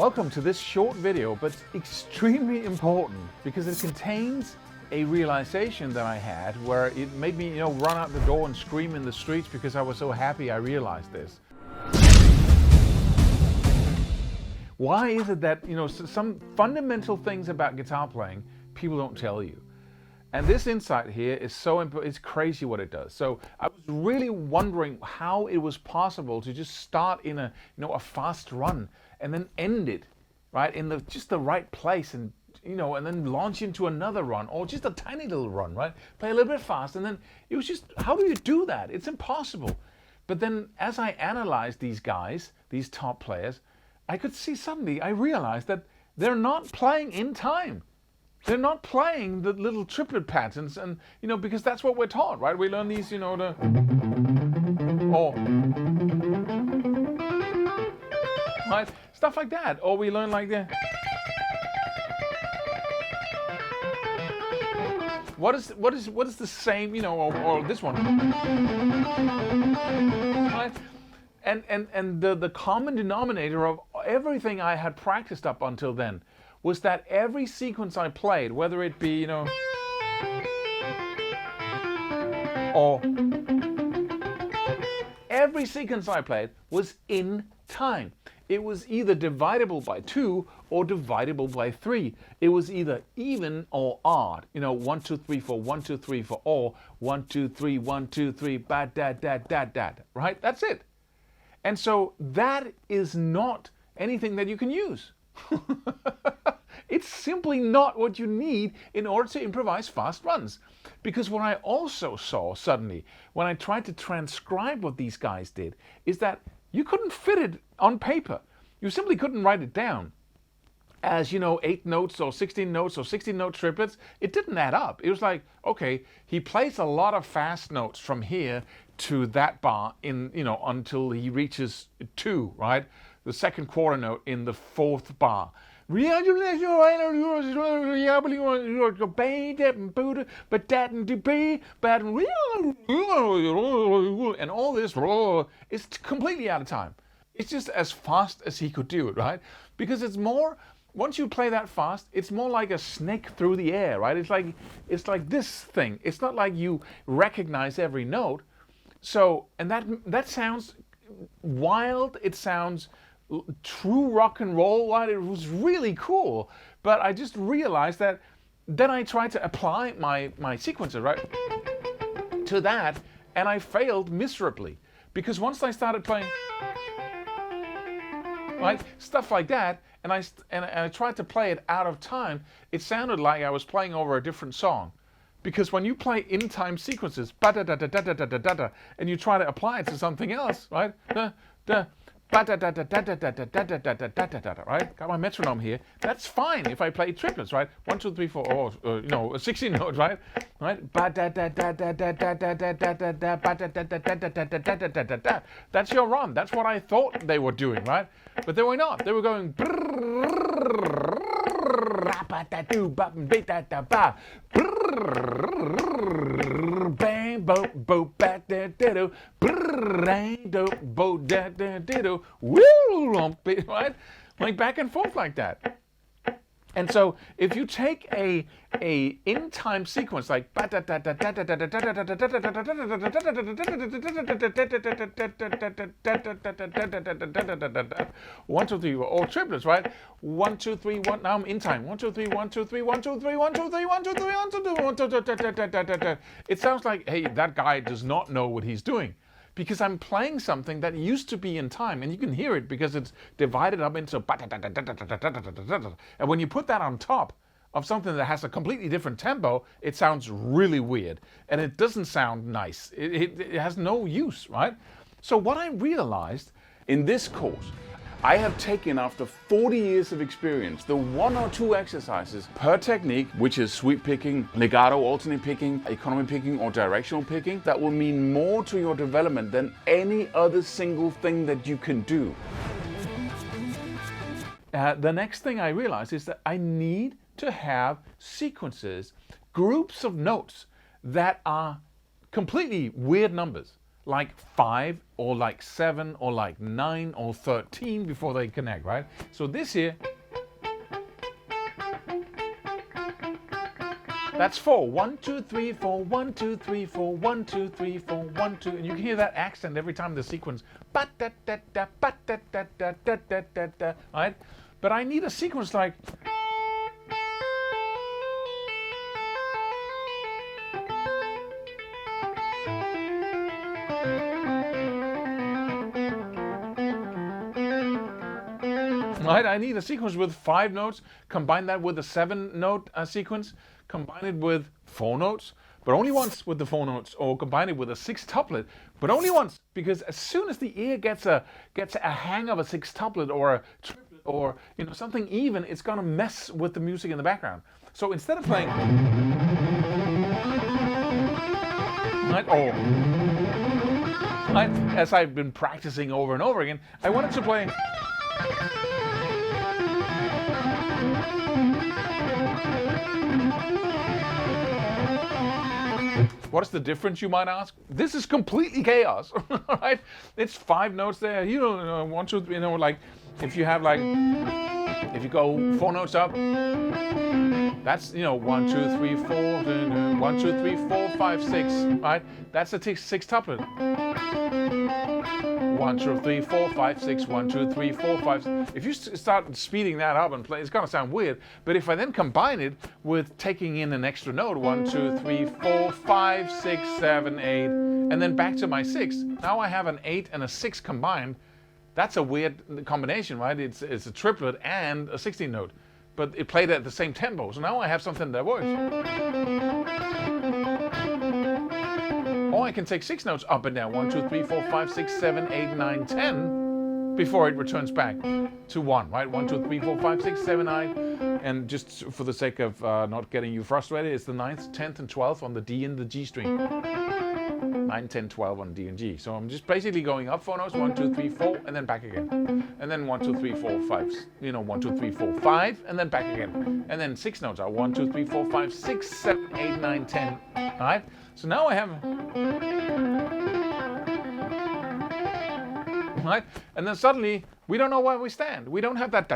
Welcome to this short video, but extremely important because it contains a realization that I had where it made me, run out the door and scream in the streets because I was so happy I realized this. Why is it that, some fundamental things about guitar playing people don't tell you? And this insight here is so important, it's crazy what it does. So I was really wondering how it was possible to just start in a fast run and then end it, right, in just the right place, and and then launch into another run, or just a tiny little run, right? Play a little bit fast, and then it was just, how do you do that? It's impossible. But then as I analyzed these guys, these top players, I could see suddenly, I realized that they're not playing in time. They're not playing the little triplet patterns, and because that's what we're taught, right? We learn these, right, stuff like that, or we learn like the. What is the same, or this one, right? And the common denominator of everything I had practiced up until then was that every sequence I played, whether it be, or every sequence I played was in time. It was either divisible by 2 or divisible by 3. It was either even or odd. 1, 2, 3, 4, 1, 2, 3, 4, or 1, 2, 3, 1, 2, 3, ba da da da da. Right? That's it. And so that is not anything that you can use. It's simply not what you need in order to improvise fast runs. Because what I also saw suddenly, when I tried to transcribe what these guys did, is that you couldn't fit it on paper. You simply couldn't write it down as, 8 notes or 16 notes or 16 note triplets. It didn't add up. It was like, okay, he plays a lot of fast notes from here to that bar in, until he reaches 2, right? The second quarter note in the 4th bar. And all this is completely out of time. It's just as fast as he could do it, right? Because it's more, once you play that fast, it's more like a snake through the air, right? It's like this thing. It's not like you recognize every note. So, and that sounds wild. It sounds true rock and roll, right? It was really cool. But I just realized that then I tried to apply my sequences, right, to that, and I failed miserably. Because once I started playing, right, stuff like that, and I tried to play it out of time, it sounded like I was playing over a different song. Because when you play in-time sequences, ba-da-da-da-da-da-da-da-da, and you try to apply it to something else, right? Right? Got my metronome here. That's fine if I play triplets, right? 1, 2, 3, 4, or a 16 note, right? Right? That's your run. That's what I thought they were doing, right? But they were not. They were going. Right? Like back and forth like that. And so if you take a in-time sequence like 1, 2, 3, or triplets, right? 1, 2, 3, 1. Now I'm in time. 1, 2, 3, 1, 2, 3, 1, 2, 3, 1, 2, 3, 1, 2, 3, 1, 2, 3, 1, 2, 3. It sounds like, hey, that guy does not know what he's doing. Because I'm playing something that used to be in time, and you can hear it because it's divided up into. And when you put that on top of something that has a completely different tempo, it sounds really weird, and it doesn't sound nice. It has no use, right? So what I realized in this course, I have taken, after 40 years of experience, the 1 or 2 exercises per technique, which is sweep picking, legato, alternate picking, economy picking, or directional picking, that will mean more to your development than any other single thing that you can do. The next thing I realized is that I need to have sequences, groups of notes that are completely weird numbers. like 5 or like 7 or like 9 or 13 before they connect, right? So this here, that's 4. 1, 2, 3, 4, 1, 2, 3, 4, 1, 2, 3, 4, 1, 2. And you can hear that accent every time the sequence. Right? But I need a sequence like. Right? I need a sequence with 5 notes, combine that with a 7-note sequence, combine it with 4 notes, but only once with the 4 notes, or combine it with a 6-tuplet, but only once, because as soon as the ear gets a hang of a 6-tuplet or a triplet or something even, it's gonna mess with the music in the background. So instead of playing right, or right, as I've been practicing over and over again, I wanted to play. What is the difference, you might ask? This is completely chaos, right? It's 5 notes there. You don't want to, like if you have like, if you go 4 notes up, that's 1, 2, 3, 4, 1, 2, 3, 4, 5, 6, right? That's a 6-tuplet. 1, 2, 3, 4, 5, 6, 1, 2, 3, 4, 5. If you start speeding that up and play, it's gonna sound weird. But if I then combine it with taking in an extra note, 1, 2, 3, 4, 5, 6, 7, 8, and then back to my 6. Now I have an 8 and a 6 combined. That's a weird combination, right? It's a triplet and a 16 note, but it played at the same tempo. So now I have something that works. Or I can take 6 notes up and down, 1, 2, 3, 4, 5, 6, 7, 8, 9, 10, before it returns back to 1, right? 1, 2, 3, 4, 5, 6, 7, 9. And just for the sake of not getting you frustrated, it's the 9th, 10th, and 12th on the D and the G string. 9, 10, 12 on D and G. So I'm just basically going up 4 notes, 1, 2, 3, 4, and then back again. And then 1, 2, 3, 4, 5, 1, 2, 3, 4, 5, and then back again. And then 6 notes are 1, 2, 3, 4, 5, 6, 7, 8, 9, 10. All right? So now I have. Right? And then suddenly we don't know where we stand. We don't have that.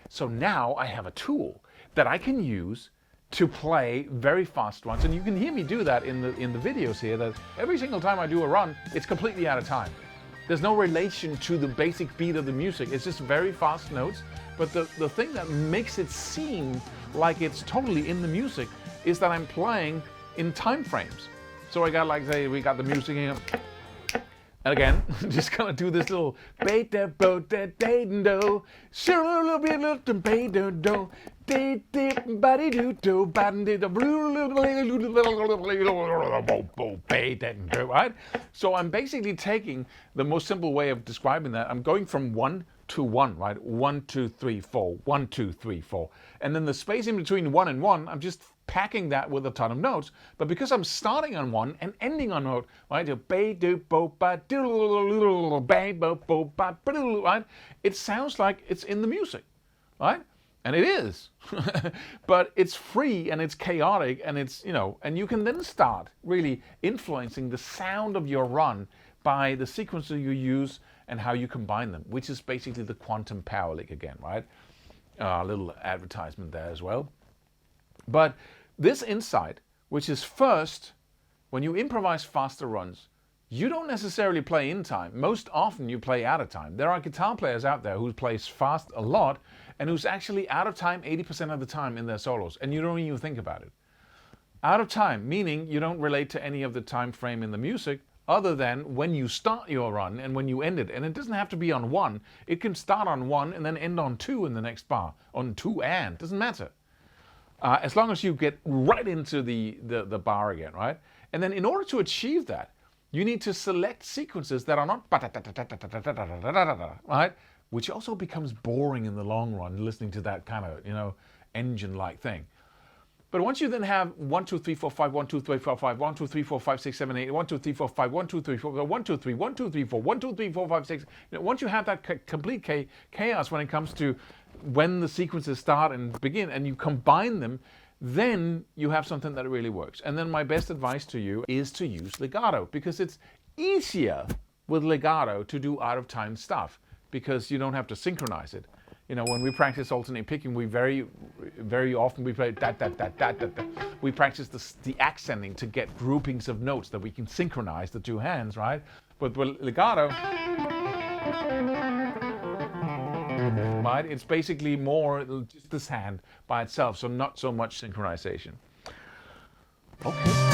So now I have a tool that I can use to play very fast runs, and you can hear me do that in the videos here. That every single time I do a run, it's completely out of time. There's no relation to the basic beat of the music. It's just very fast notes. But the thing that makes it seem like it's totally in the music is that I'm playing in time frames. So I got, like, say we got the music here. And again, just gonna do this little beta bo da da do, sure a little bit little beta do, da da body do do body do, right? So I'm basically taking the most simple way of describing that. I'm going from 1 to 1, right? 1, 2, 3, 4, 1, 2, 3, 4, and then the space in between 1 and 1, I'm just packing that with a ton of notes. But because I'm starting on 1 and ending on note, right? Right? It sounds like it's in the music, right? And it is. But it's free and it's chaotic and it's, and you can then start really influencing the sound of your run by the sequences you use and how you combine them, which is basically the quantum power lick again, right? A little advertisement there as well. But this insight, which is first, when you improvise faster runs, you don't necessarily play in time. Most often you play out of time. There are guitar players out there who plays fast a lot and who's actually out of time 80% of the time in their solos, and you don't even think about it. Out of time, meaning you don't relate to any of the time frame in the music other than when you start your run and when you end it. And it doesn't have to be on 1. It can start on 1 and then end on 2 in the next bar. On 2 and, doesn't matter. As long as you get right into the bar again, right? And then in order to achieve that, you need to select sequences that are not right? Which also becomes boring in the long run, listening to that kind of, engine-like thing. But once you then have 1, 2, 3, 4, 5, 1, 2, 3, 4, 5, 1, 2, 3, 4, 5, 6, 7, 8, 1, 2, 3, 4, 5, 1, 2, 3, 4, 1, 2, 3, 1, 2, 3, 4, 1, 2, 3, 4, 5, 6. Once you have that complete chaos when it comes to when the sequences start and begin, and you combine them, then you have something that really works. And then my best advice to you is to use legato, because it's easier with legato to do out of time stuff, because you don't have to synchronize it. You know, when we practice alternate picking, we very often we play that. We practice the accenting to get groupings of notes that we can synchronize the two hands, right? But with legato, right, it's basically more just this hand by itself, so not so much synchronization. Okay.